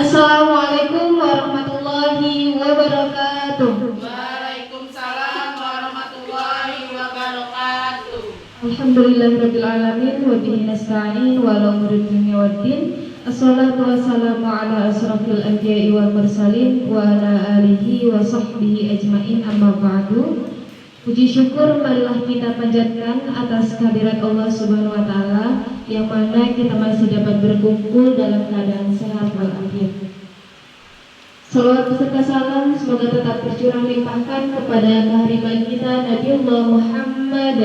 Assalamualaikum warahmatullahi wabarakatuh. Waalaikumsalam warahmatullahi wabarakatuh. Alhamdulillahirabbil alamin wa bihi nasta'in wa ala umuri dunya waddin. Assalatu wassalamu ala asrafil anbiya'i wal mursalin wa ala alihi wa sahbihi ajmain, amma ba'du. Puji syukur marilah kita panjatkan atas kehadirat Allah Subhanahu wa taala yang mana kita masih dapat berkumpul dalam keadaan sehat walafiat. Salawat beserta salam semoga tetap tercurah limpahkan kepada kehariban kita Nabiullah Muhammad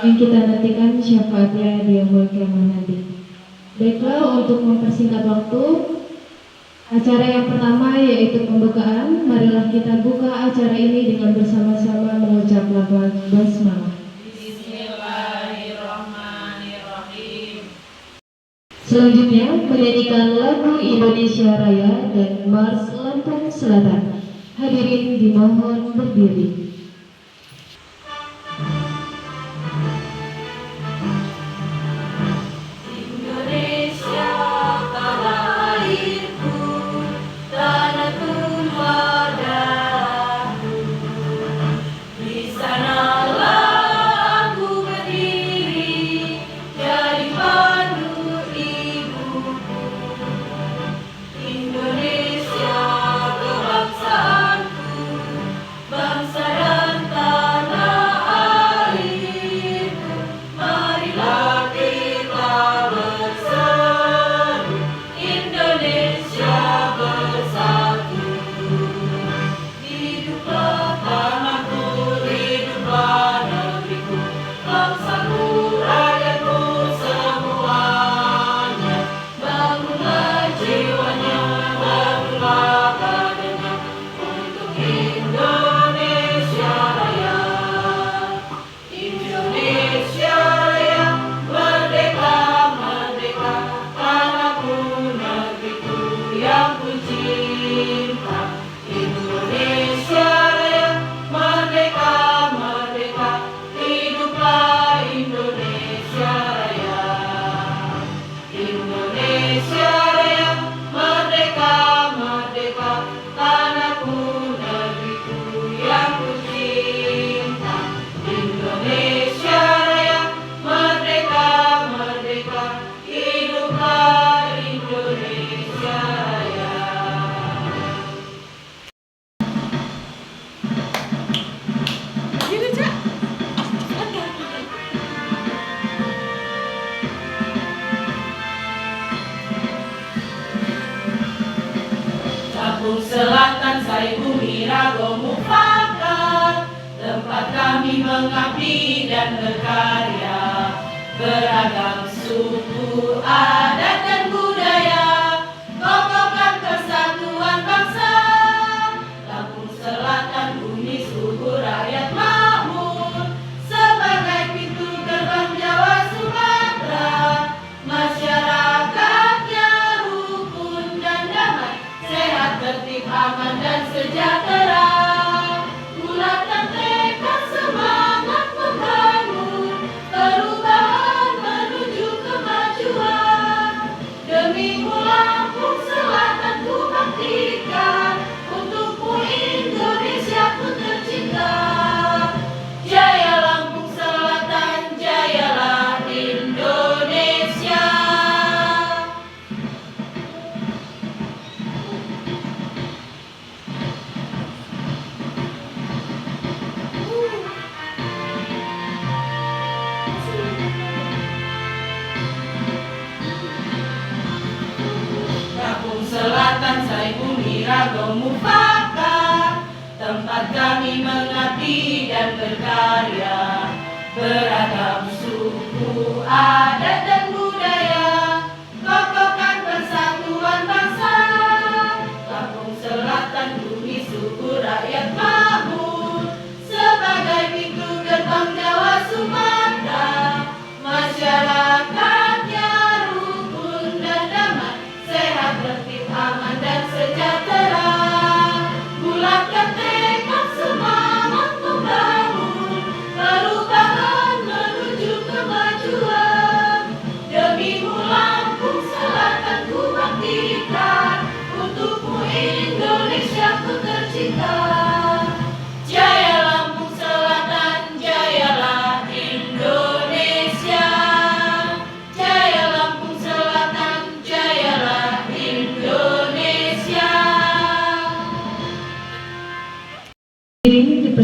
yang kita nantikan syafaatnya di yaumul qiyamah nanti. Baiklah, untuk mempersingkat waktu, acara yang pertama yaitu pembukaan. Marilah kita buka acara ini dengan bersama-sama mengucap lafaz basmalah. Bismillahirrahmanirrahim. Selanjutnya menyanyikan lagu Indonesia Raya dan Mars Lampung Selatan. Hadirin dimohon berdiri. Selatan Sai Bumi Rago Mufakat, tempat kami mengabdi dan berkarya. Beragam suku, adat dan budaya, kokohkan persatuan bangsa. Lampung Selatan bumi subur rakyat makmur, sebagai pintu gerbang Jawa Sumatera. Masyarakatnya rukun dan damai, sehat, tertib, aman dan sejahtera. Bulatkan tekad semangat membangun perubahan menuju kemajuan. Demi Lampung Selatan ku baktikan, untukmu Indonesia ku tercinta. Jaya Lampung Selatan, jayalah Indonesia. Lampung Selatan Sai Bumi Rago Mufakat, tempat kami mengabdi dan berkarya. Beragam suku, adat dan budaya, kokohkan persatuan bangsa. Lampung Selatan bumi subur rakyat makmur, sebagai pintu gerbang Jawa Sumatera. Masyarakatnya rukun dan damai, sehat, tertib, aman dan sejahtera. Bulatkan tekad semangat membangun perubahan menuju kemajuan. Demi Lampung Selatan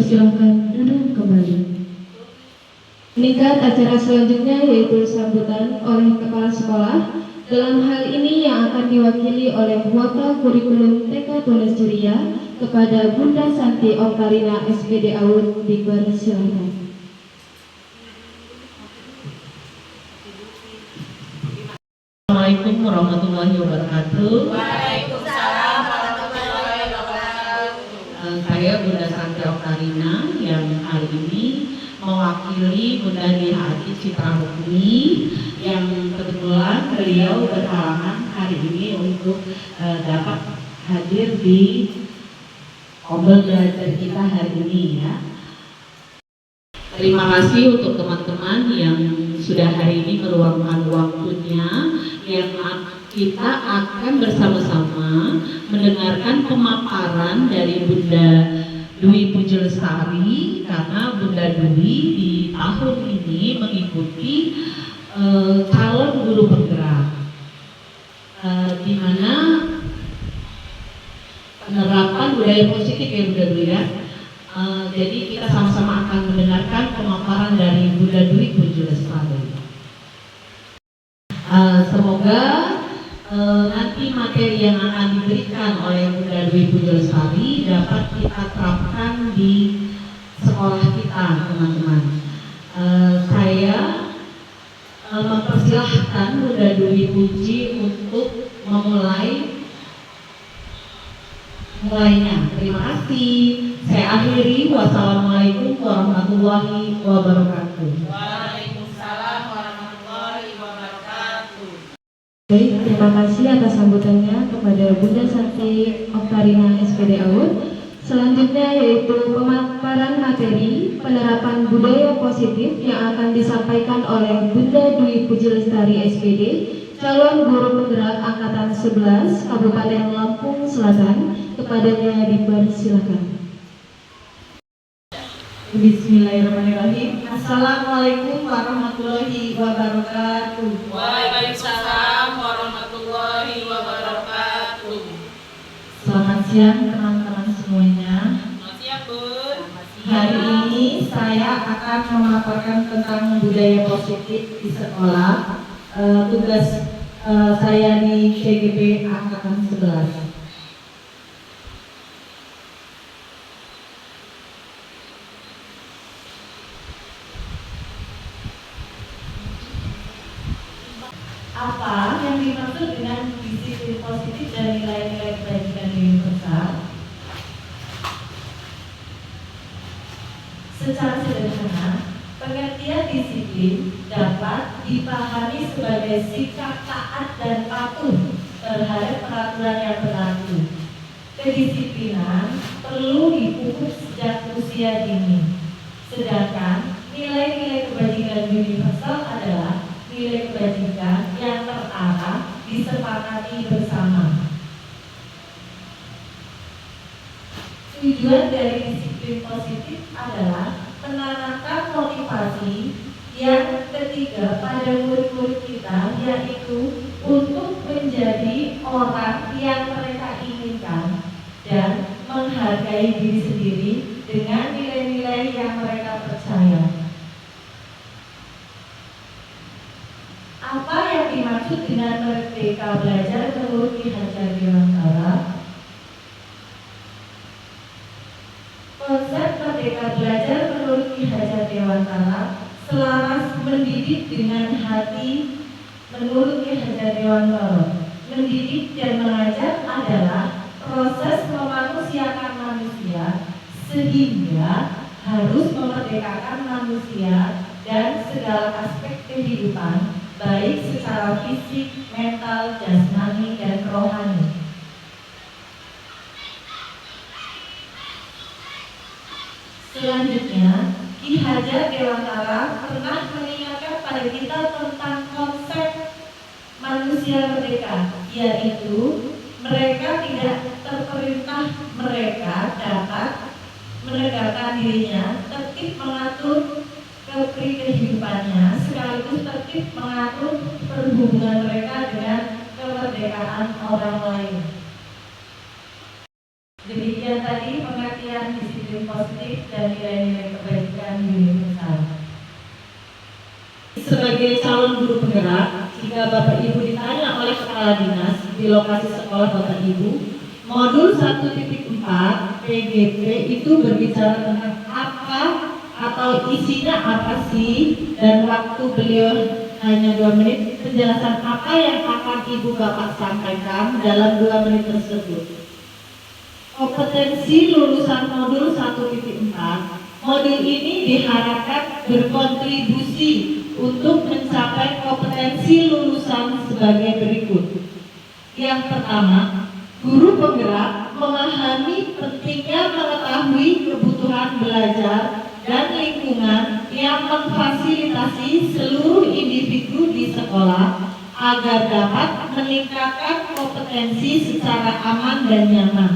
dipersilahkan duduk kembali. Meningkat acara selanjutnya yaitu sambutan oleh Kepala Sekolah. Dalam hal ini yang akan diwakili oleh Wakil Kurikulum TK Tunas Ceria kepada Bunda Santi Oktarina SPD AUD, dipersilahkan. Assalamualaikum warahmatullahi wabarakatuh. Waalaikumsalam warahmatullahi wabarakatuh. Saya Bunda Santi Oktarina yang hari ini mewakili Bunda Nihati Citra Rukmi yang kebetulan beliau berhalangan hari ini untuk dapat hadir di obrol belajar kita hari ini ya. Terima kasih untuk teman-teman yang sudah hari ini meluangkan waktunya, yang kita akan bersama-sama mendengarkan pemaparan dari Bunda Dwi Puji Lestari, karena Bunda Dwi di tahun ini mengikuti calon guru penggerak, di mana penerapan budaya positif ya Bunda Dwi ya. Jadi kita sama-sama akan mendengarkan pemaparan dari Bunda Dwi Puji Lestari. Semoga nanti materi yang akan diberikan oleh Bunda Dwi Puji Lestari dapat kita terapkan di sekolah kita, teman-teman. Saya mempersilahkan Bunda Dwi Puji untuk mulainya. Terima kasih. Saya akhiri. Wassalamualaikum warahmatullahi wabarakatuh. Waalaikumsalam warahmatullahi wabarakatuh. Baik, terima kasih atas sambutannya kepada Bunda Santi Oktarina SPD AUD. Selanjutnya yaitu pemaparan materi penerapan budaya positif yang akan disampaikan oleh Bunda Dwi Puji Lestari SPD, calon guru penggerak angkatan 11 Kabupaten Lampung Selatan. Kepadanya dipersilakan. Bismillahirrahmanirrahim. Assalamualaikum warahmatullahi wabarakatuh. Waalaikumsalam warahmatullahi wabarakatuh. Selamat siang teman-teman semuanya. Selamat siang, Bun. Hari ini saya akan memaparkan tentang budaya positif di sekolah. Tugas saya di KGP angkatan 11. Apa yang dimaksud dengan disiplin positif dan nilai-nilai kebajikan universal? Secara sederhana, pengertian disiplin dapat dipahami sebagai sikap taat dan patuh terhadap peraturan yang berlaku. Kedisiplinan perlu dipupuk sejak usia dini. Sedangkan nilai-nilai kebajikan universal adalah nilai kebajikan yang terarah disepakati bersama. Tujuan dari disiplin positif adalah menanamkan motivasi yang ketiga pada murid-murid kita, yaitu untuk menjadi orang yang mereka inginkan dan menghargai diri sendiri dengan nilai-nilai yang mereka percaya. Apa yang dimaksud dengan merdeka belajar menurut Ki Hajar Dewantara? Konsep merdeka belajar menurut Ki Hajar Dewantara selaras mendidik dengan hati menurut Ki Hajar Dewantara. Mendidik dan mengajar adalah proses memanusiakan manusia, sehingga harus memerdekakan manusia dan segala aspek kehidupan, baik secara fisik, mental, jasmani, dan rohani. Selanjutnya, Ki Hajar Dewantara pernah mengingatkan pada kita tentang konsep manusia merdeka, yaitu mereka tidak terperintah, mereka dapat menegakkan dirinya, tertib mengatur kehidupannya, sekaligus tertib mengatur perhubungan mereka dengan kemerdekaan orang lain. Demikian tadi pengertian disiplin positif dan nilai-nilai kebajikan universal. Sebagai calon guru penggerak, jika Bapak Ibu ditanya oleh kepala dinas di lokasi sekolah Bapak Ibu, modul 1.4 PGP itu berbicara tentang apa atau isinya apa sih, dan waktu beliau hanya 2 menit, penjelasan apa yang akan Ibu Bapak sampaikan dalam 2 menit tersebut. Kompetensi lulusan modul 1.4, modul ini diharapkan berkontribusi untuk mencapai kompetensi lulusan sebagai berikut. Yang pertama, guru penggerak memahami pentingnya mengetahui kebutuhan belajar dan lingkungan yang memfasilitasi seluruh individu di sekolah agar dapat meningkatkan kompetensi secara aman dan nyaman.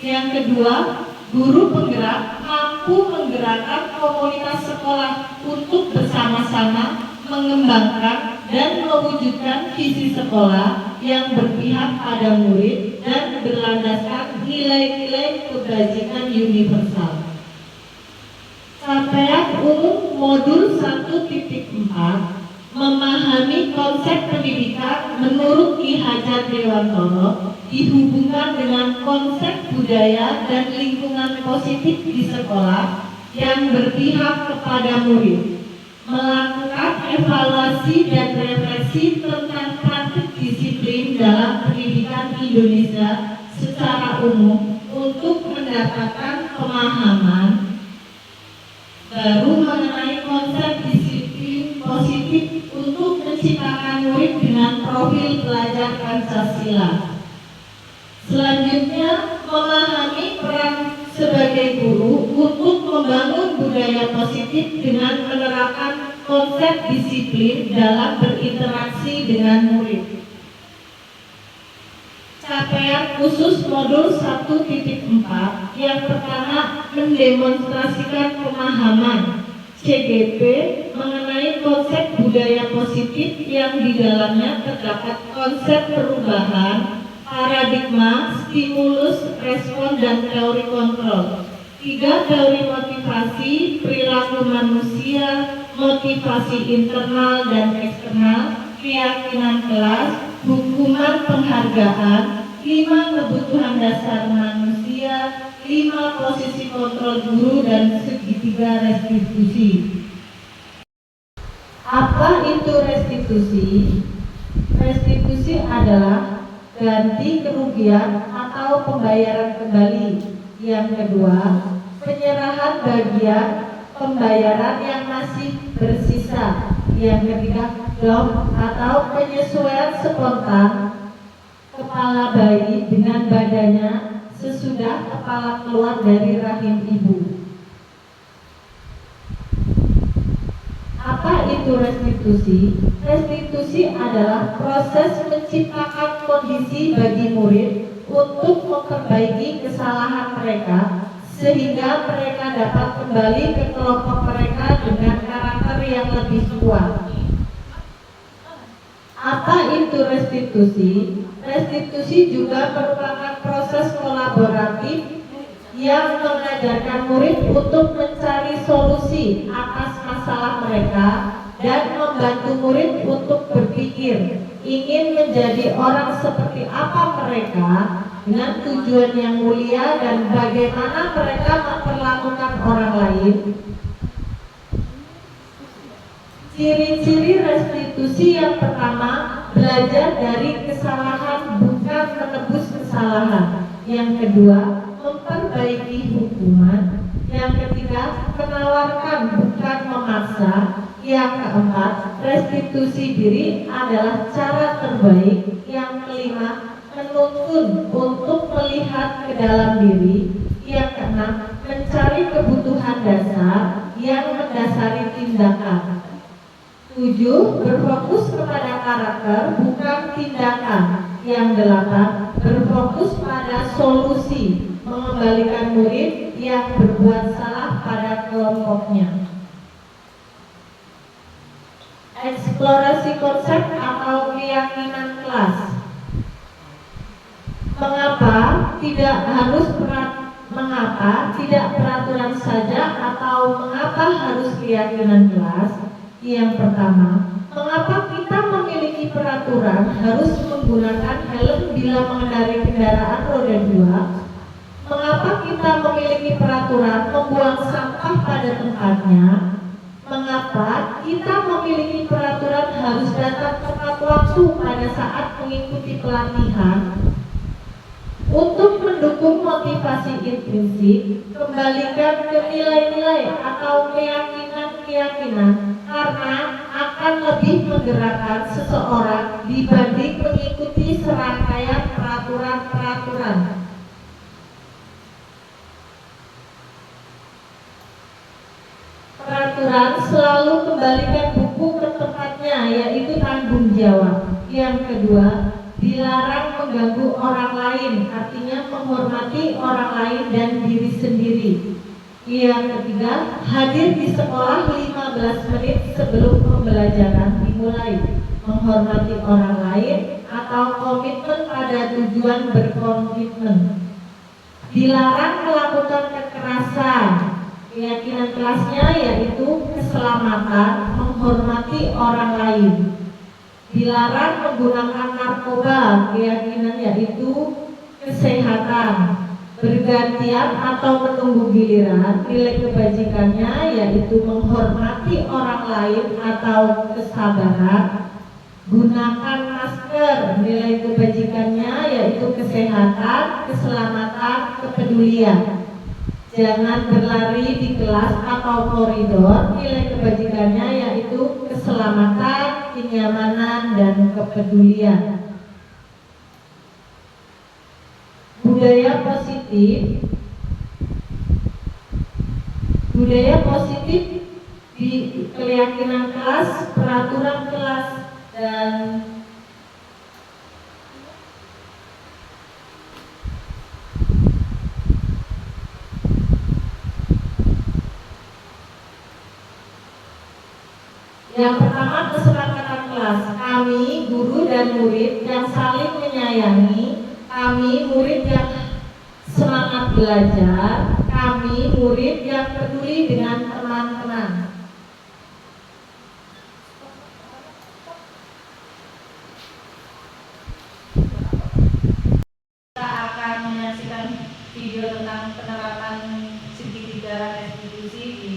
Yang kedua, guru penggerak mampu menggerakkan komunitas sekolah untuk bersama-sama mengembangkan dan mewujudkan visi sekolah yang berpihak pada murid dan berlandaskan nilai-nilai kebajikan universal. Capaian umum modul 1.4 memahami konsep pendidikan menurut Ki Hajar Dewantoro dihubungkan dengan konsep budaya dan lingkungan positif di sekolah yang berpihak kepada murid, melakukan evaluasi dan refleksi tentang praktik disiplin dalam pendidikan Indonesia secara umum untuk mendapatkan pemahaman baru mengenai konsep disiplin positif untuk menciptakan murid dengan profil pelajar Pancasila. Selanjutnya, memahami peran sebagai guru untuk membangun budaya positif dengan menerapkan konsep disiplin dalam berinteraksi dengan murid. Capaian khusus modul 1.4 yang pertama, mendemonstrasikan pemahaman CGP mengenai konsep budaya positif yang di dalamnya terdapat konsep perubahan, paradigma, stimulus, respon, dan teori kontrol. 3. Teori motivasi, perilaku manusia, motivasi internal dan eksternal, keyakinan kelas, hukuman penghargaan, 5. Kebutuhan dasar manusia, 5. Posisi kontrol guru, dan segitiga restitusi. Apa itu restitusi? Restitusi adalah ganti kerugian atau pembayaran kembali. Yang kedua, penyerahan bagian pembayaran yang masih bersisa. Yang ketiga, drop atau penyesuaian spontan kepala bayi dengan badannya sesudah kepala keluar dari rahim ibu. Apa itu restitusi? Restitusi adalah proses menciptakan kondisi bagi murid untuk memperbaiki kesalahan mereka sehingga mereka dapat kembali ke kelompok mereka dengan karakter yang lebih kuat. Apa itu restitusi? Restitusi juga merupakan proses kolaboratif yang mengajarkan murid untuk mencari solusi atas masalah mereka dan membantu murid untuk berpikir ingin menjadi orang seperti apa mereka dengan tujuan yang mulia dan bagaimana mereka memperlakukan orang lain. Ciri-ciri restitusi yang pertama, belajar dari kesalahan bukan menebus kesalahan. Yang kedua, memperbaiki hukuman. Yang ketiga, menawarkan bukan memaksa. Yang keempat, restitusi diri adalah cara terbaik. Yang kelima, menuntun untuk melihat ke dalam diri. Yang keenam, mencari kebutuhan dasar yang mendasari tindakan. 7. Berfokus kepada karakter bukan tindakan. Yang 8. Berfokus pada solusi, mengembalikan murid yang berbuat salah pada kelompoknya. Eksplorasi konsep atau keyakinan kelas. Mengapa tidak harus Mengapa tidak peraturan saja atau mengapa harus keyakinan kelas? Yang pertama, mengapa kita memiliki peraturan harus menggunakan helm bila mengendarai kendaraan roda 2? Mengapa kita memiliki peraturan membuang sampah pada tempatnya? Mengapa kita memiliki peraturan harus datang tepat waktu pada saat mengikuti pelatihan? Untuk mendukung motivasi intrinsik, kembalikan ke nilai-nilai atau keyakinan-keyakinan karena akan lebih menggerakkan seseorang dibanding mengikuti serangkaian peraturan-peraturan. Peraturan selalu kembalikan buku ke tempatnya, yaitu tanggung jawab. Yang kedua, dilarang mengganggu orang lain, artinya menghormati orang lain dan diri sendiri. Yang ketiga, hadir di sekolah 15 menit sebelum pembelajaran dimulai, menghormati orang lain atau komitmen pada tujuan berkomitmen. Dilarang melakukan kekerasan. Keyakinan kelasnya yaitu keselamatan, menghormati orang lain. Dilarang menggunakan narkoba, keyakinan yaitu kesehatan, bergantian atau menunggu giliran. Nilai kebajikannya yaitu menghormati orang lain atau kesabaran. Gunakan masker, nilai kebajikannya yaitu kesehatan, keselamatan, kepedulian. Jangan berlari di kelas atau koridor, nilai kebajikannya yaitu keselamatan, kenyamanan, dan kepedulian. Budaya positif. Budaya positif di keyakinan kelas, peraturan kelas, dan yang pertama, kesepakatan kelas. Kami, guru dan murid yang saling menyayangi. Kami, murid yang semangat belajar. Kami, murid yang peduli dengan teman-teman. Kita akan menyaksikan video tentang penerapan segitiga restitusi di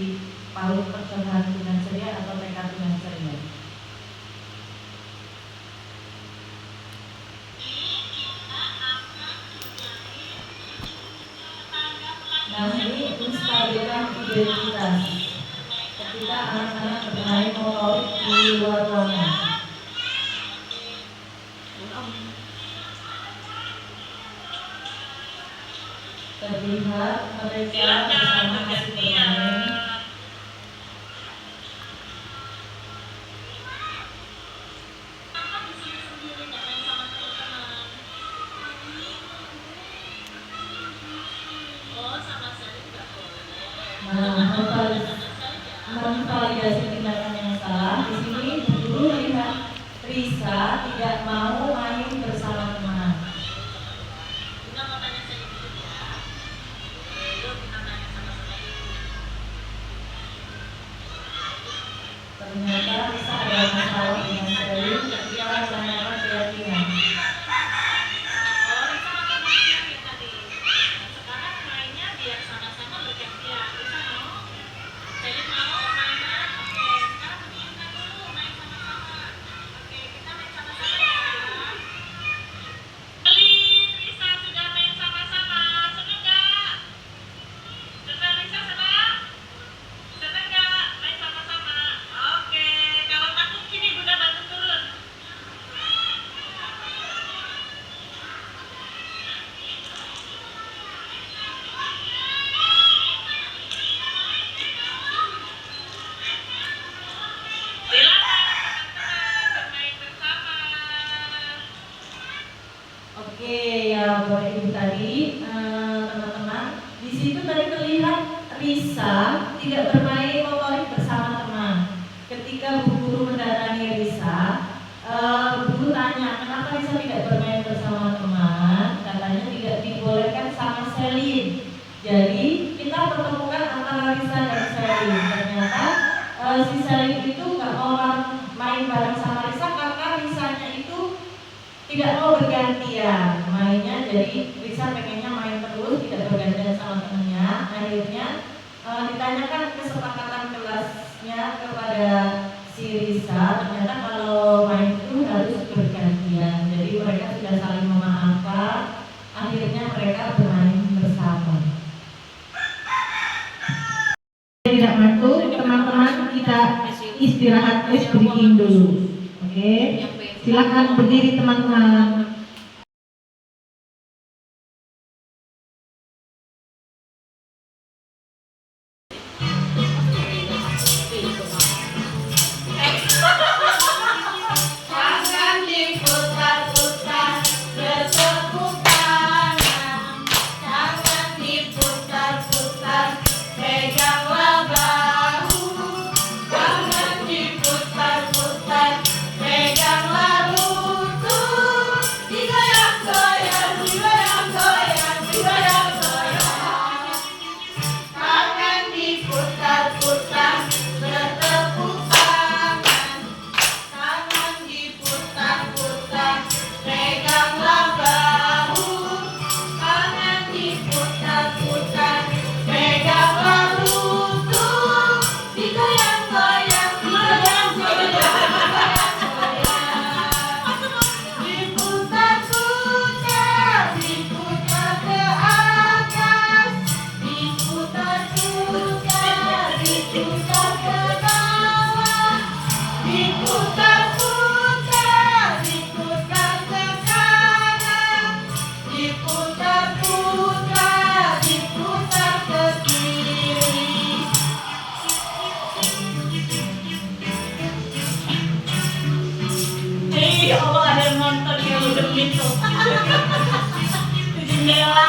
PAUD Percontohan Tunai Ceria atau TK Tunai Ceria. Nah, ini menstabilkan identitas ketika anak-anak bermain motorik di luar ruangan. Terlihat mereka bersama masih bermain. Nah, memvalidasi tindakan yang salah. Di sini guru lihat Risa tidak mau main bersama teman. Ternyata Risa ada masalah dengan Selin ketika menanyakan keyakinan. Oke, ya Bapak Ibu tadi, teman-teman, di situ tadi terlihat Risa tidak bermain motorik bersama teman. Ketika Bu Guru mendatangi Risa, Bu Guru tanya, kenapa Risa tidak bermain bersama teman? Katanya tidak dibolehkan sama Selin. Jadi kita pertemukan antara Risa dan Sally. Ternyata si Sally itu nggak mau main bareng sama Risa karena Risanya itu tidak mau bergantian mainnya. Jadi Risa pengennya main terus, tidak bergantian sama temennya. Akhirnya ditanyakan kesepakatan kelasnya kepada si Risa, ternyata kalau main itu harus bergantian. Jadi mereka sudah saling memaafkan. Akhirnya mereka bermain bersama. Tidak ngantuk, teman-teman kita istirahat ice breaking dulu. Oke, silakan berdiri teman-teman. Ya Allah, ada yang nonton yang udah gitu. Di jendela.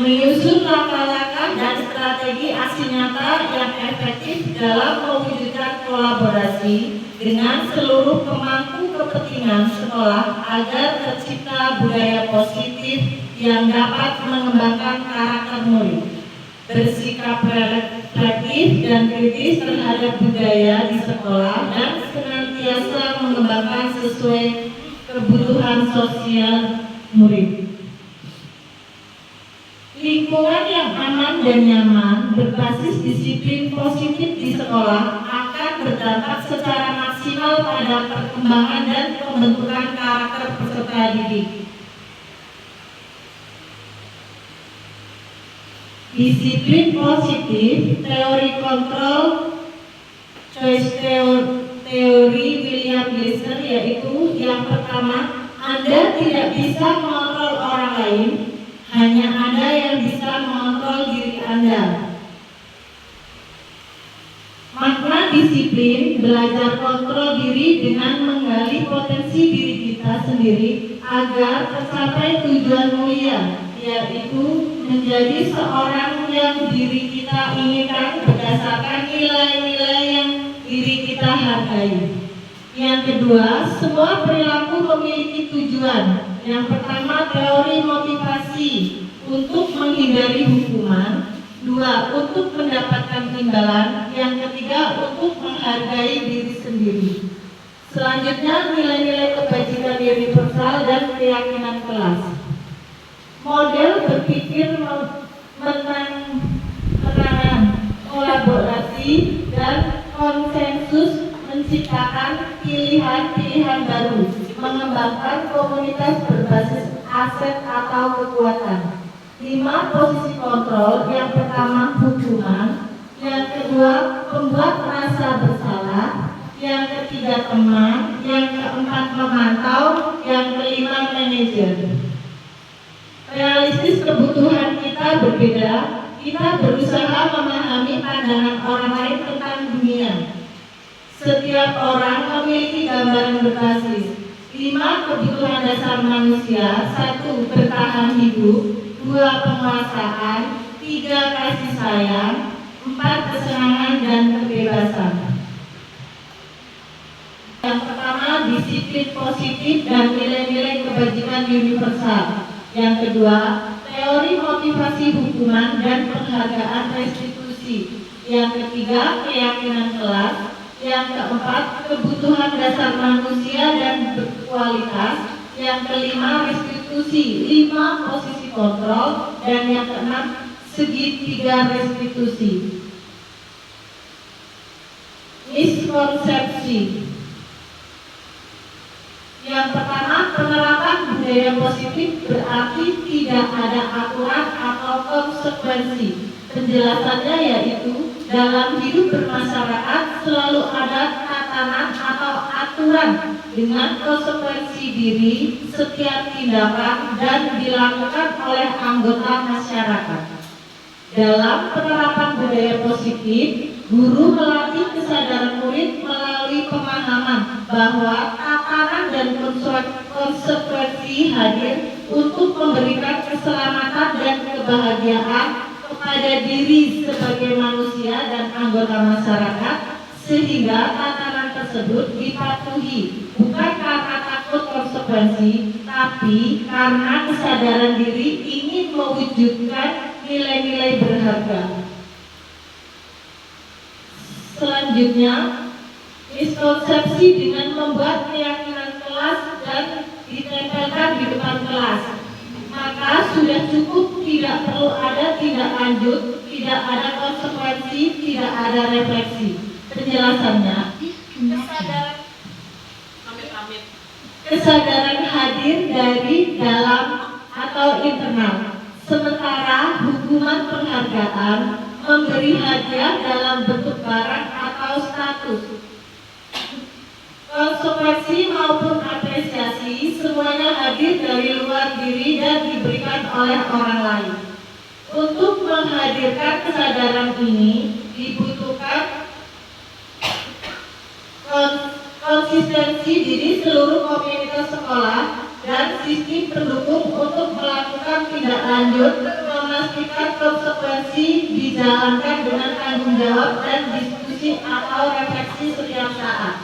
Menyusun langkah-langkah dan strategi aksi nyata yang efektif dalam mewujudkan kolaborasi dengan seluruh pemangku kepentingan sekolah agar tercipta budaya positif yang dapat mengembangkan karakter murid, bersikap reflektif dan kritis terhadap budaya di sekolah dan senantiasa mengembangkan sesuai kebutuhan sosial murid. Lingkungan yang aman dan nyaman berbasis disiplin positif di sekolah akan berdampak secara maksimal pada perkembangan dan pembentukan karakter peserta didik. Disiplin positif, teori kontrol, choice teori William Glasser, yaitu yang pertama, Anda tidak bisa mengontrol orang lain, hanya Anda yang bisa mengontrol diri Anda. Makna disiplin, belajar kontrol diri dengan menggali potensi diri kita sendiri agar tercapai tujuan mulia, yaitu menjadi seorang yang diri kita inginkan berdasarkan nilai-nilai yang diri kita hargai. Yang kedua, semua perilaku memiliki tujuan. Yang pertama, teori motivasi untuk menghindari hukuman. Dua, untuk mendapatkan imbalan. Yang ketiga, untuk menghargai diri sendiri. Selanjutnya, nilai-nilai kebajikan universal dan keyakinan kelas. Model berpikir menangan kolaborasi dan konsensus, menciptakan pilihan-pilihan baru, mengembangkan komunitas berbasis aset atau kekuatan. 5. Posisi kontrol. Yang pertama, hukuman. Yang kedua, membuat merasa bersalah. Yang ketiga, teman. Yang keempat, memantau. Yang kelima, manajer. Realistis kebutuhan kita berbeda. Kita berusaha memahami pandangan orang lain tentang dunia. Setiap orang memiliki gambaran berbasis. 5. Kebutuhan dasar manusia. 1. Bertahan hidup. 2. Penguasaan. 3. Kasih sayang. 4 kesenangan dan kebebasan. Yang pertama, disiplin positif dan nilai-nilai kebajikan universal. Yang kedua, teori motivasi hukuman dan penghargaan restitusi. Yang ketiga, keyakinan kelas. Yang keempat, kebutuhan dasar manusia dan berkualitas. Yang kelima, restitusi 5 posisi kontrol. Dan yang keenam, segitiga restitusi. Miskonsepsi. Yang pertama, penerapan budaya positif berarti tidak ada aturan atau konsekuensi. Penjelasannya yaitu dalam hidup bermasyarakat selalu ada tatanan atau aturan dengan konsekuensi diri setiap tindakan dan dilakukan oleh anggota masyarakat. Dalam penerapan budaya positif, guru melatih kesadaran murid melalui pemahaman bahwa tatanan dan konsekuensi hadir untuk memberikan keselamatan dan kebahagiaan kepada diri sebagai manusia dan anggota masyarakat, sehingga tatanan tersebut dipatuhi bukan karena takut konsekuensi, tapi karena kesadaran diri ingin mewujudkan nilai-nilai berharga. Selanjutnya, miskonsepsi dengan membuat keyakinan kelas dan ditempelkan di depan kelas. Maka sudah cukup, tidak perlu ada tindak lanjut, tidak ada konsekuensi, tidak ada refleksi. Penjelasannya, kesadaran hadir dari dalam atau internal. Sementara hukuman penghargaan memberi hadiah dalam bentuk barang atau status. Konsekuensi maupun apresiasi semuanya hadir dari luar diri dan diberikan oleh orang lain. Untuk menghadirkan kesadaran ini dibutuhkan konsistensi diri seluruh komunitas sekolah dan sistem pendukung untuk melakukan tindak lanjut, memastikan konsekuensi dijalankan dengan tanggung jawab dan diskusi atau refleksi setiap saat.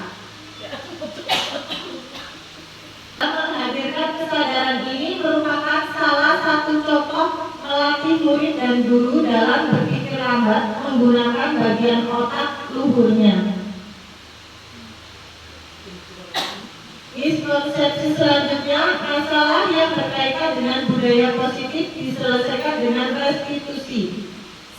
Menghadirkan kesadaran ini merupakan salah satu contoh melatih murid dan guru dalam berpikir lambat menggunakan bagian otak luhurnya. Miskonsepsi selanjutnya, masalah yang berkaitan dengan budaya positif diselesaikan dengan restitusi.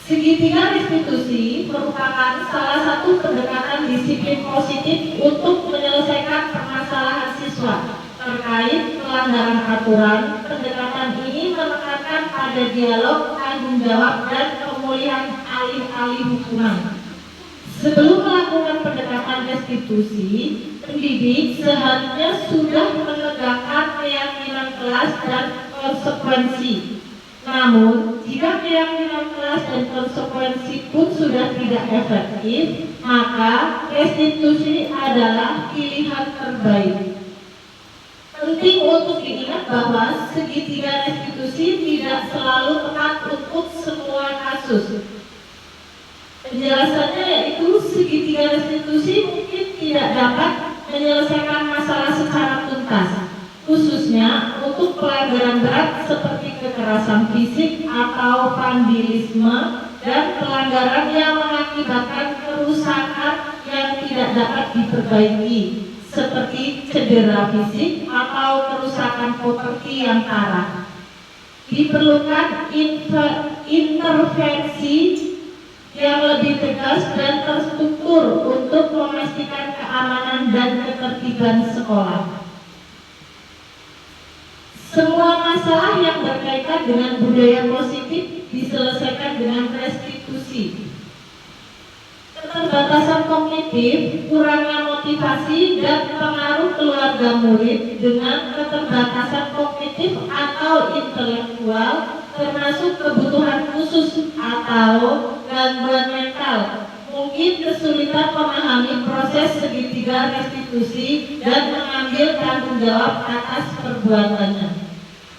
Segitiga restitusi merupakan salah satu pendekatan disiplin positif untuk menyelesaikan permasalahan siswa terkait pelanggaran aturan. Pendekatan ini menekankan pada dialog, tanggung jawab, dan pemulihan alih-alih hukuman. Sebelum melakukan pendekatan restitusi, pendidik seharusnya sudah menegakkan keyakinan kelas dan konsekuensi. Namun, jika keyakinan kelas dan konsekuensi pun sudah tidak efektif, maka restitusi adalah pilihan terbaik. Penting untuk diingat bahwa segitiga restitusi tidak selalu tepat untuk semua kasus. Penjelasannya yaitu segitiga restitusi mungkin tidak dapat menyelesaikan masalah secara tuntas, khususnya untuk pelanggaran berat seperti kekerasan fisik atau vandilisme dan pelanggaran yang mengakibatkan kerusakan yang tidak dapat diperbaiki, seperti cedera fisik atau kerusakan properti yang parah. Diperlukan intervensi yang lebih tegas dan terstruktur untuk memastikan keamanan dan ketertiban sekolah. Semua masalah yang berkaitan dengan budaya positif diselesaikan dengan restitusi. Keterbatasan kognitif, kurangnya motivasi, dan pengaruh keluarga murid dengan keterbatasan kognitif atau intelektual, termasuk kebutuhan khusus atau gangguan mental, mungkin kesulitan memahami proses segitiga restitusi dan mengambil tanggung jawab atas perbuatannya.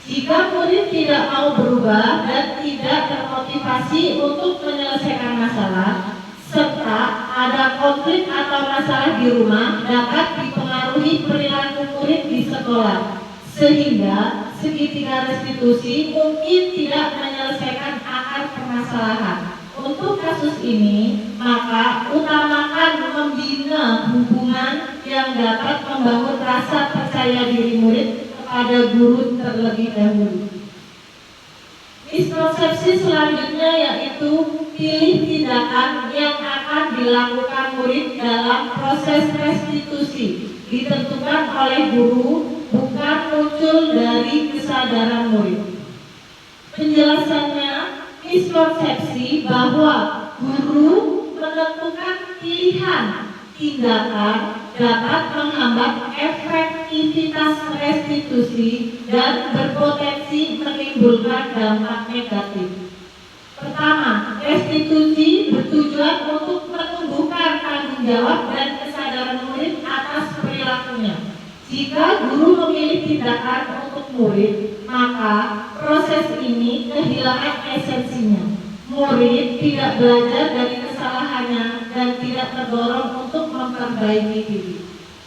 Jika murid tidak mau berubah dan tidak termotivasi untuk menyelesaikan masalah, masalah-masalah di rumah dapat dipengaruhi perilaku murid di sekolah, sehingga segitiga restitusi mungkin tidak menyelesaikan akar permasalahan. Untuk kasus ini, maka utamakan membina hubungan yang dapat membangun rasa percaya diri murid kepada guru terlebih dahulu. Miskonsepsi selanjutnya yaitu pilih tindakan yang akan dilakukan murid dalam proses restitusi ditentukan oleh guru, bukan muncul dari kesadaran murid. Penjelasannya, miskonsepsi bahwa guru menentukan pilihan tindakan dapat menghambat efektivitas restitusi dan berpotensi menimbulkan dampak negatif. Pertama, restitusi bertujuan untuk menumbuhkan tanggung jawab dan kesadaran murid atas perilakunya. Jika guru memilih tindakan untuk murid, maka proses ini kehilangan esensinya. Murid tidak belajar dari kesalahannya dan tidak terdorong untuk memperbaiki diri.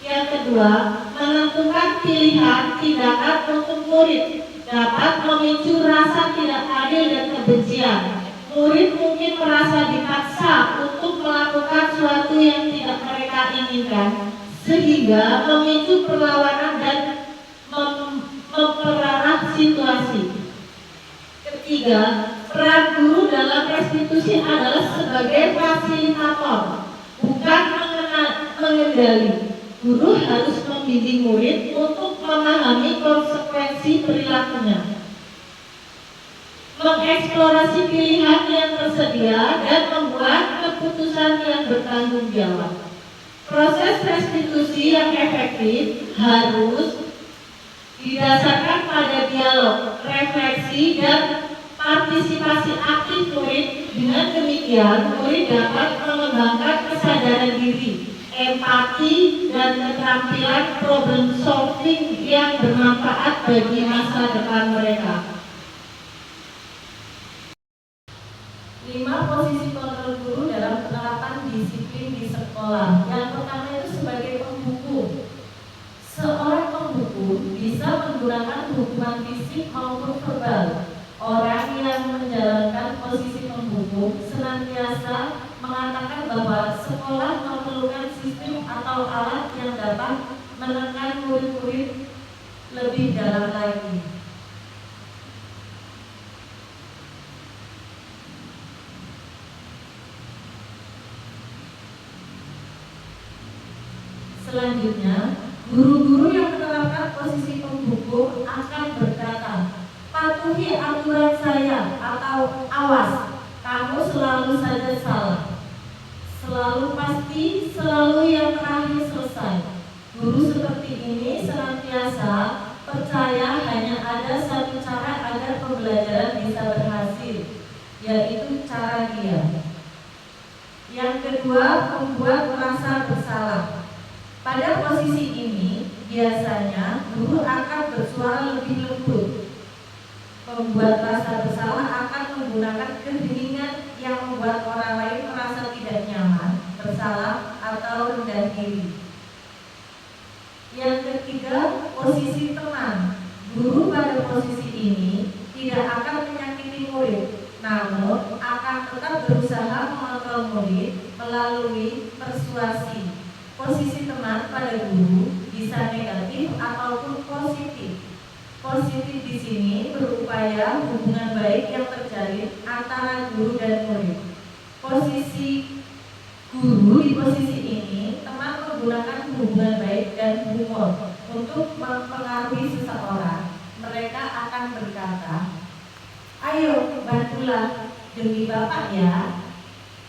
Yang kedua, menentukan pilihan tindakan untuk murid dapat memicu rasa tidak adil dan kebencian. Murid mungkin merasa dipaksa untuk melakukan sesuatu yang tidak mereka inginkan, sehingga memicu perlawanan dan memperparah situasi. Ketiga, peran guru dalam restitusi adalah sebagai fasilitator, bukan mengendali. Guru harus membimbing murid untuk memahami konsekuensi perilakunya, mengeksplorasi pilihan yang tersedia, dan membuat keputusan yang bertanggung jawab. Proses restitusi yang efektif harus didasarkan pada dialog, refleksi, dan partisipasi aktif murid. Dengan demikian, murid dapat mengembangkan kesadaran diri, empati, dan keterampilan problem solving yang bermanfaat bagi masa depan mereka. 5 posisi kontrol guru dalam penerapan disiplin di sekolah. Yang pertama itu sebagai penghukum. Seorang penghukum bisa menggunakan hukuman fisik maupun verbal. Orang yang menjalankan posisi penghukum senantiasa mengatakan bahwa sekolah memerlukan sistem atau alat yang dapat menekan murid-murid lebih dalam lagi. Selanjutnya, guru-guru yang menerapkan posisi penghukum akan berkata, patuhi aturan saya, atau awas, kamu selalu saja salah. Selalu pasti, selalu yang terakhir selesai. Guru seperti ini senantiasa percaya hanya ada satu cara agar pembelajaran bisa berhasil, yaitu cara dia. Yang kedua, membuat merasa bersalah. Pada posisi ini, biasanya guru akan bersuara lebih lembut. Membuat rasa bersalah akan menggunakan keheningan yang membuat orang lain merasa tidak nyaman, bersalah, atau rendah diri. Yang ketiga, posisi teman. Guru pada posisi ini tidak akan menyakiti murid, namun akan tetap berusaha mengontrol murid melalui persuasi. Posisi teman pada guru bisa negatif ataupun positif. Positif di sini berupaya hubungan baik yang terjalin antara guru dan murid. Posisi guru di posisi ini, teman menggunakan hubungan baik dan humor untuk mempengaruhi seseorang. Mereka akan berkata, ayo bantulah demi Bapak ya.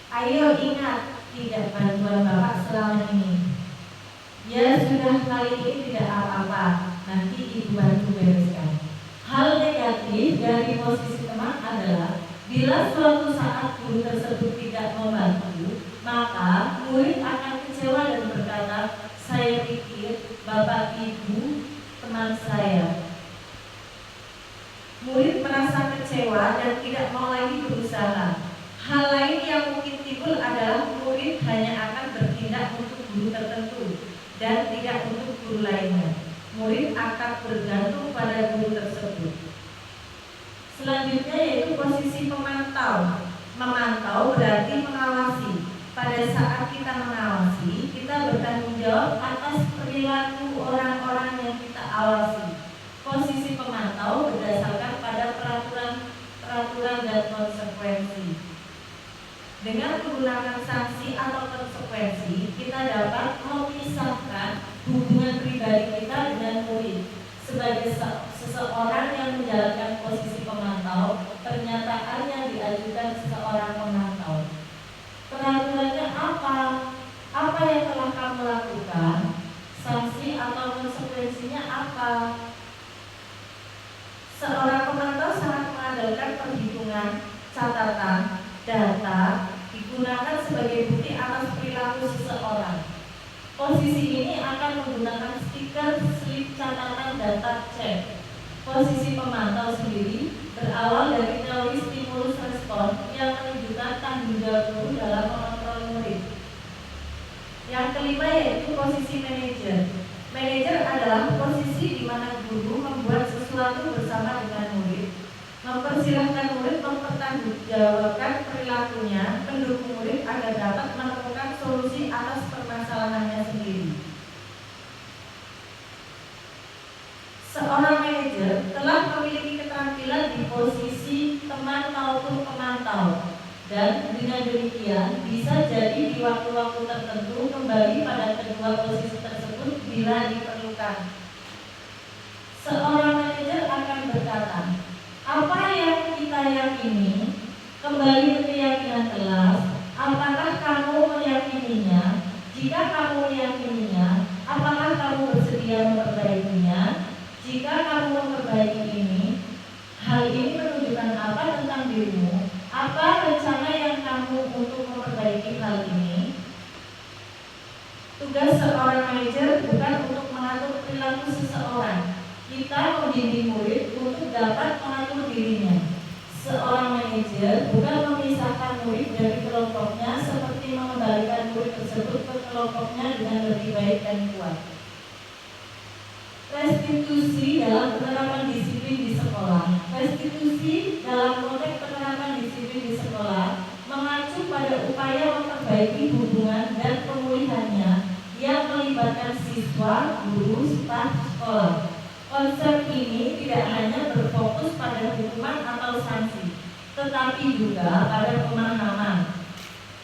Ayo ingat, tidak bantuan Bapak selama ini. Ya sudah, kali ini tidak apa-apa, nanti Ibu bantu bereskan. Hal negatif dari posisi teman adalah bila suatu saat guru tersebut tidak membantu, maka murid akan kecewa dan berkata, saya pikir Bapak Ibu teman saya. Murid merasa kecewa dan tidak mau lagi berusaha. Hal lain yang mungkin timbul adalah murid hanya akan bertindak untuk guru tertentu dan tidak untuk guru lainnya. Murid akan bergantung pada guru tersebut. Selanjutnya yaitu posisi pemantau. Memantau berarti mengawasi. Pada saat kita mengawasi, kita bertanggung jawab atas perilaku orang-orang yang kita awasi. Posisi pemantau berdasarkan pada peraturan dan konsekuensi. Dengan menggunakan sanksi atau konsekuensi, kita dapat memisahkan hubungan pribadi kita dengan murid. Sebagai seseorang yang menjalankan posisi pemantau, pernyataan yang diajukan seseorang pemantau. Peraturannya apa? Apa yang telah kamu lakukan? Sanksi atau konsekuensinya apa? Seorang pemantau sangat mengandalkan perhitungan, catatan, data digunakan sebagai bukti atas perilaku seseorang. Posisi ini akan menggunakan stiker slip catatan data cek. Posisi pemantau sendiri berawal dari teori stimulus respon yang menunjukkan tanggung jawab guru dalam mengontrol murid. Yang kelima yaitu posisi manajer. Manajer adalah posisi di mana guru membuat sesuatu bersama dengan murid, mempersilahkan murid mempertanggungjawabkan perilakunya, mendukung murid agar dapat menemukan solusi atas permasalahannya sendiri. Seorang manajer telah memiliki keterampilan di posisi teman maupun pemantau, dan dengan demikian bisa jadi di waktu-waktu tertentu kembali pada kedua posisi tersebut bila diperlukan. Seorang manajer akan berkata, apa yang kita yakini, kembali ke keyakinan kelas, apakah kamu meyakininya? Jika kamu meyakininya, apakah kamu bersedia memperbaikinya? Jika kamu memperbaiki ini, hal ini menunjukkan apa tentang dirimu? Apa rencana yang kamu untuk memperbaiki hal ini? Tugas seorang manajer bukan untuk mengatur perilaku seseorang. Kita membimbing murid untuk dapat mengatur dirinya. Seorang manajer bukan memisahkan murid dari kelompoknya seperti mengembalikan murid tersebut ke kelompoknya dengan lebih baik dan kuat. Restitusi dalam penerapan disiplin di sekolah. Restitusi dalam konteks penerapan disiplin di sekolah mengacu pada upaya memperbaiki hubungan dan pemulihannya yang melibatkan siswa, guru, staf sekolah. Konsep ini tidak hanya berfokus pada hukuman atau sanksi, tetapi juga pada pemahaman,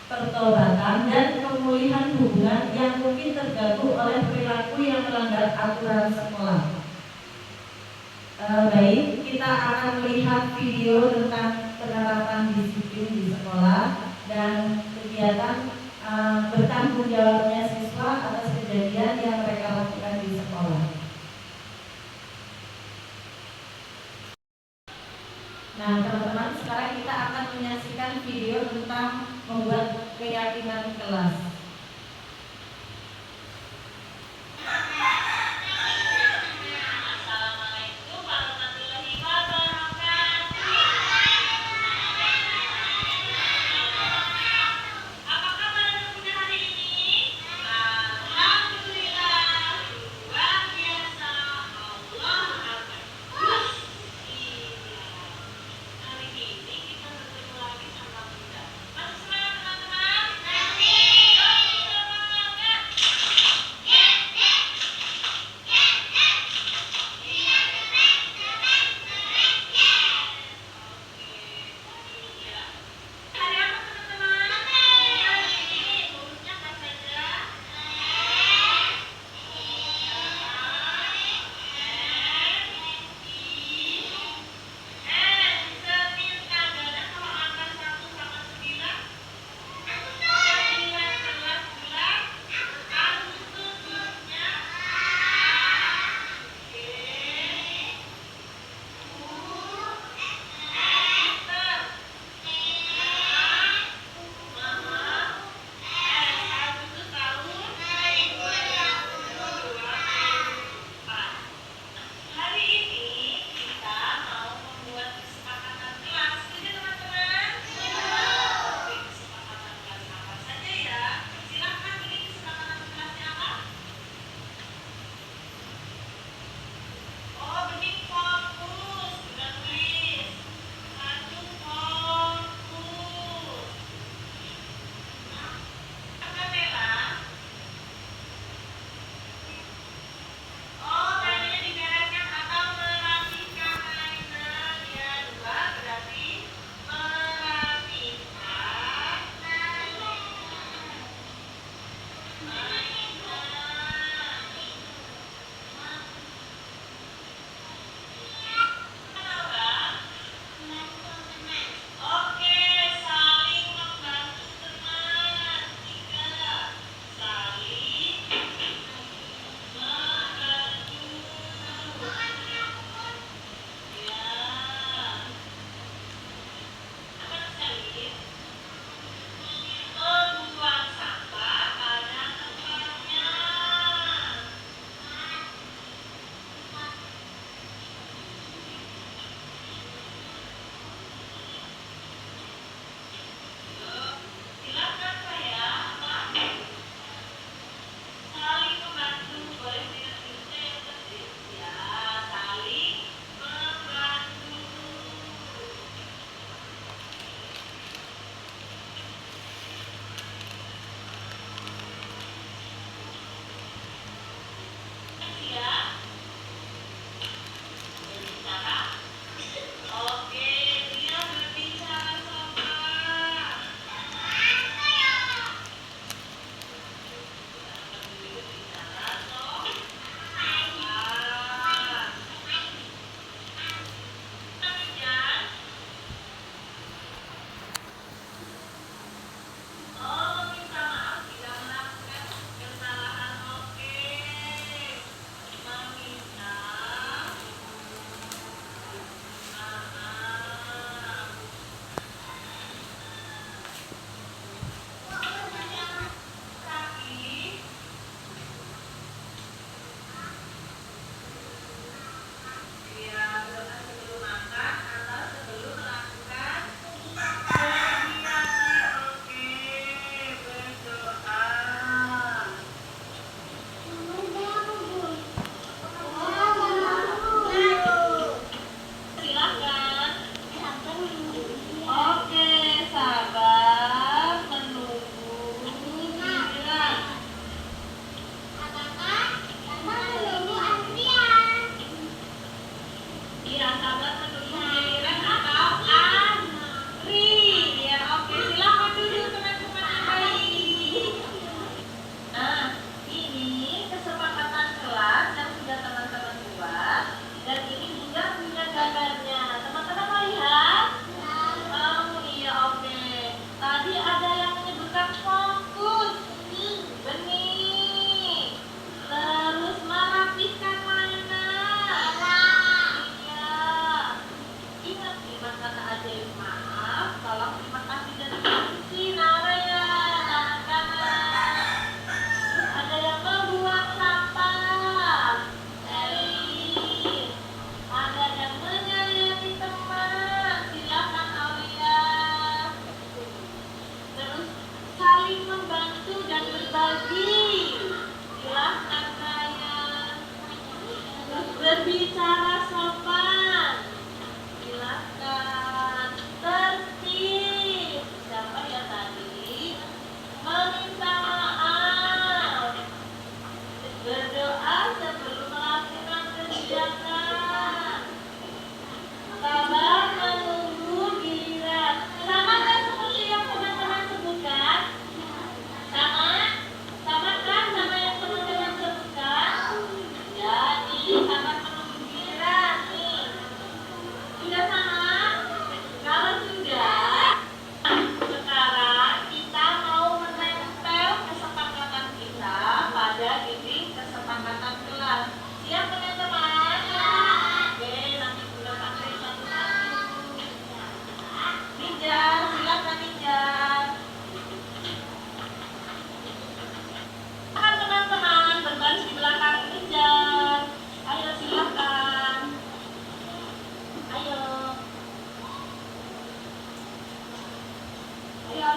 pertobatan, dan pemulihan hubungan yang mungkin terganggu oleh perilaku yang melanggar aturan sekolah. Baik, kita akan melihat video tentang penerapan disiplin di sekolah dan kegiatan bertanggung jawabnya siswa atas kejadian yang mereka lakukan di sekolah. Nah, teman-teman, sekarang kita akan menyaksikan video tentang membuat keyakinan kelas. Masih semangat teman-teman? Masih.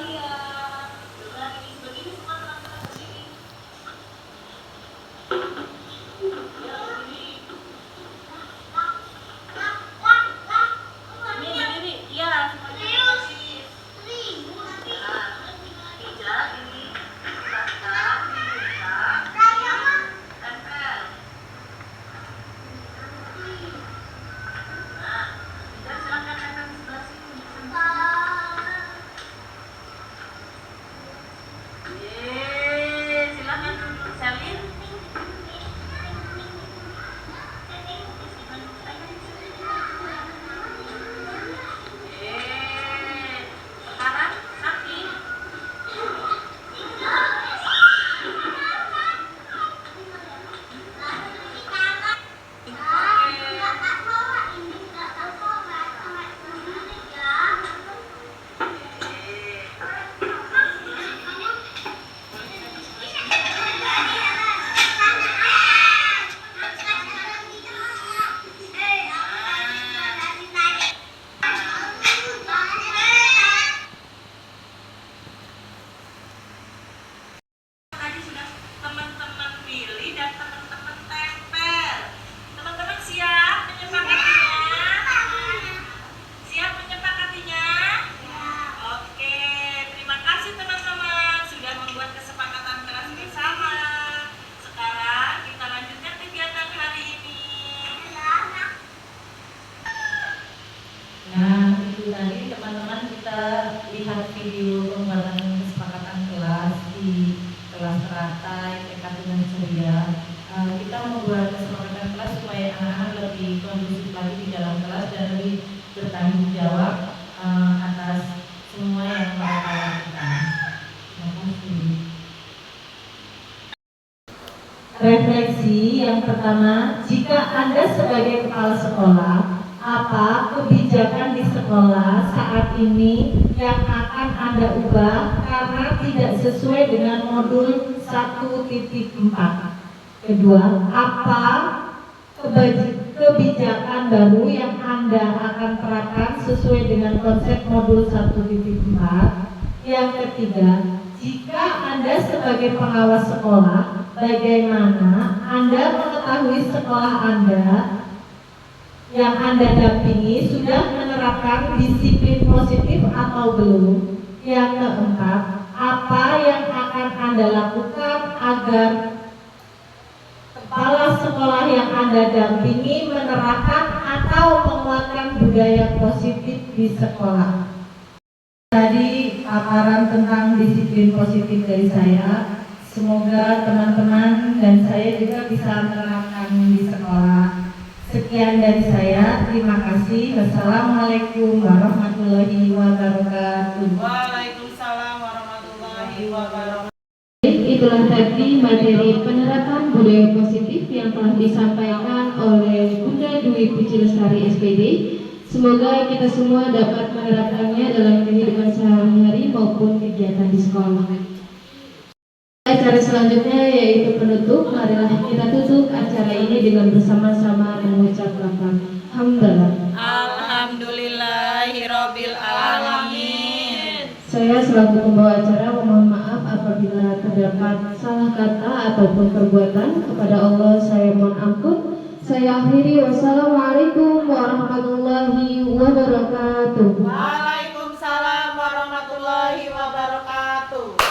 sekalian. Begini semua teman-teman begini. Ya, begini. Ini berdiri, ya, semuanya berdiri. Nah, pijat ini, belakang, dibuka, tempel. Nah, dan silakan tempel di sebelah sini. Silakan duduk, Selin. Sekarang Saki. Tadi sudah teman-teman pilih dan teman-teman tempel. Teman-teman siap menyepakatinya? Siap menyepakatinya? Oke, terima kasih teman-teman sudah membuat kesepakatan kelas bersama. Sekarang kita lanjutkan kegiatan hari ini. Nah, itu tadi teman-teman kita lihat video pembuatan kesepakatan kelas di kelas teratai TK Tunan Surya. Kita membuat kesepakatan kelas supaya anak-anak lebih kondusif lagi di dalam kelas dan lebih bertanggung jawab atas semua yang mereka lakukan. Terima kasih. Refleksi yang pertama, jika Anda sebagai kepala sekolah, apa kebijakan di sekolah saat ini yang akan Anda ubah karena tidak sesuai dengan modul 1.4? Kedua, apa kebijakan baru yang Anda akan terapkan sesuai dengan konsep modul 1.4? Yang ketiga, jika Anda sebagai pengawas sekolah, bagaimana Anda mengetahui sekolah Anda yang Anda dampingi sudah menerapkan disiplin positif atau belum? Yang keempat, apa yang akan Anda lakukan agar kepala sekolah yang Anda dampingi menerapkan atau menguatkan budaya positif di sekolah? Tadi paparan tentang disiplin positif dari saya. Semoga teman-teman dan saya juga bisa menerapkan di sekolah. Sekian dari saya, terima kasih. Wassalamualaikum warahmatullahi wabarakatuh. Waalaikumsalam warahmatullahi wabarakatuh. Itulah tadi materi penerapan budaya positif yang telah disampaikan oleh Bunda Dwi Puji Lestari SPD. Semoga kita semua dapat menerapkannya dalam kehidupan sehari-hari maupun kegiatan di sekolah. Acara selanjutnya yaitu penutup. Marilah kita tutup acara ini dengan bersama-sama mengucap lafaz hamdalah. Alhamdulillahirabbil alamin. Saya selaku pembawa acara memohon maaf apabila terdapat salah kata ataupun perbuatan. Kepada Allah saya mohon ampun. Saya akhiri. Wassalamualaikum warahmatullahi wabarakatuh. Waalaikumsalam warahmatullahi wabarakatuh.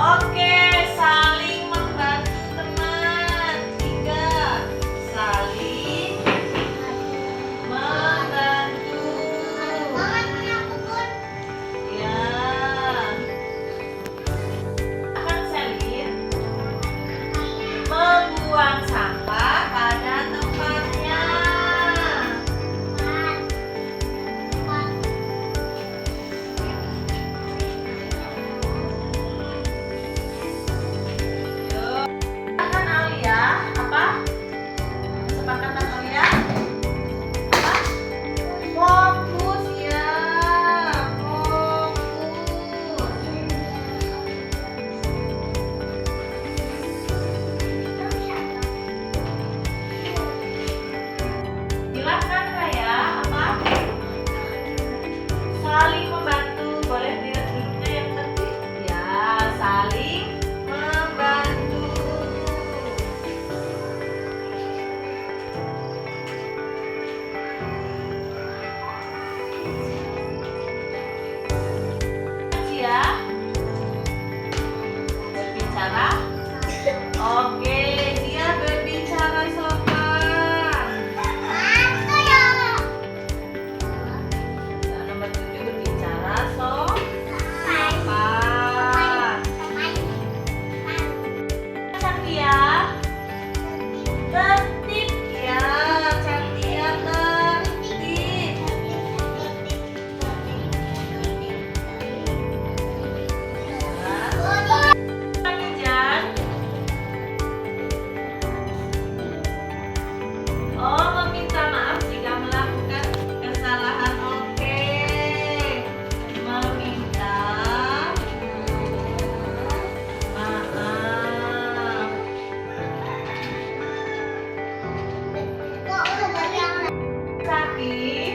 Oke, saling membantu teman. 3, saling membantu. Ya. Akan Selin membuang sampah pada tempatnya. Yuk. Akan Alia apa? Kesepakatan Alia? Apa? Fokus ya. Fokus. Silakan Raya, apa? Saling membantu, boleh lihat dulunya yang penting. Ya, saling membantu. Ya, berbicara. Oke, dia berbicara sopan. Nah, nomor 7 berbicara sopan. Cantia, tertib ya. Cantia tertib. Jan. Oh, meminta maaf jika melakukan kesalahan. Oke. Meminta maaf. Sakit.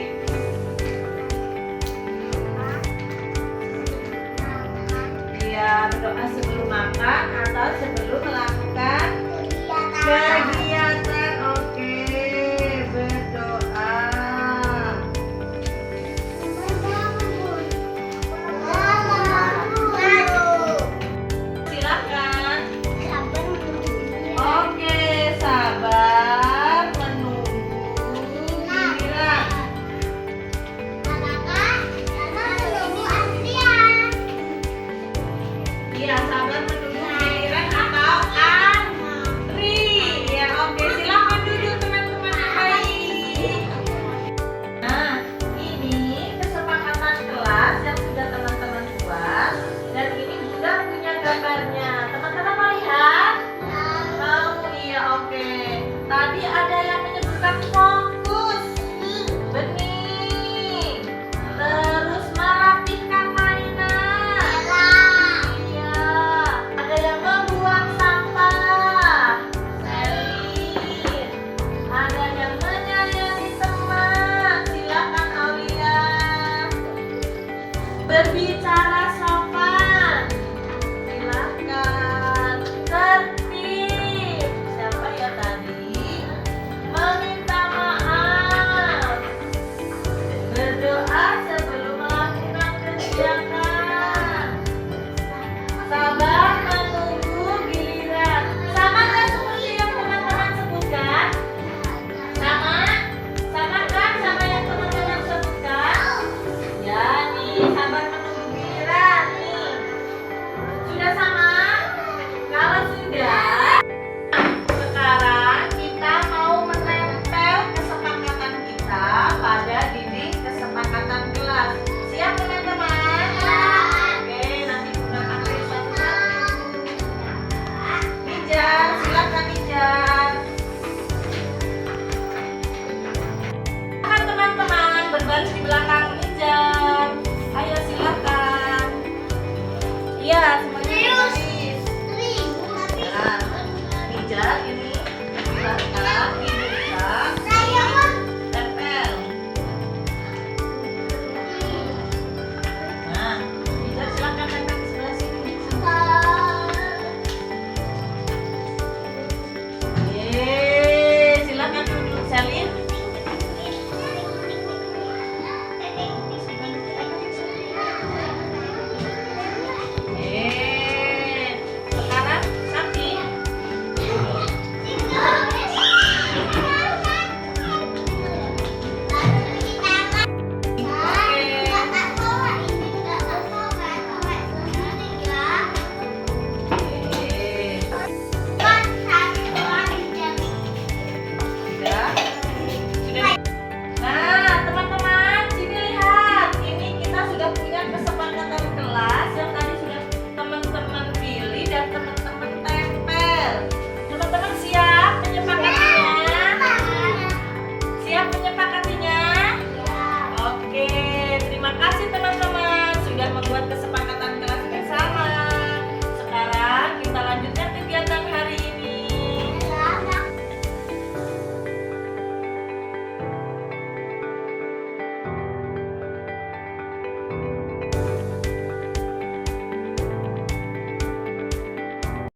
Dia berdoa sebelum makan atau sebelum melakukan kegiatan. Oke, berdoa. Silakan. Oke, sabar menunggu giliran. Iya, sabar menunggu giliran atau antri. Ya, oke, silakan duduk teman-teman yang baik. Nah, ini kesepakatan kelas yang sudah teman-teman buat dan ini juga punya gambarnya. Teman-teman mau lihat? Mau? Iya, oke. Tadi ada yang menyebutkan fokus, bening, terus merapikan mainan. Iya, ada yang membuang sampah. Selin. Ada yang menyayangi teman. Silakan Aulia. Berbicara sopan. Silakan. Tertib. Siapa ya tadi? Meminta maaf. Berdoa sebelum melakukan kegiatan. Sabar menunggu giliran. Sama kan seperti yang teman-teman sebutkan? Sama? Sama kan sama yang teman-teman sebutkan? Ya nih, sabar menunggu giliran nih. Sudah sama? Kalau sudah, sekarang kita mau menempel kesepakatan kita pada dinding kesepakatan kelas. Siap teman-teman? Oke, nanti gunakan satu-satu. Nijar, silakan Nijar. Silakan teman-teman berbaris di belakang Nijar. Ayo silakan. Iya, semuanya berbaris. Nah, Nijar ini silakan.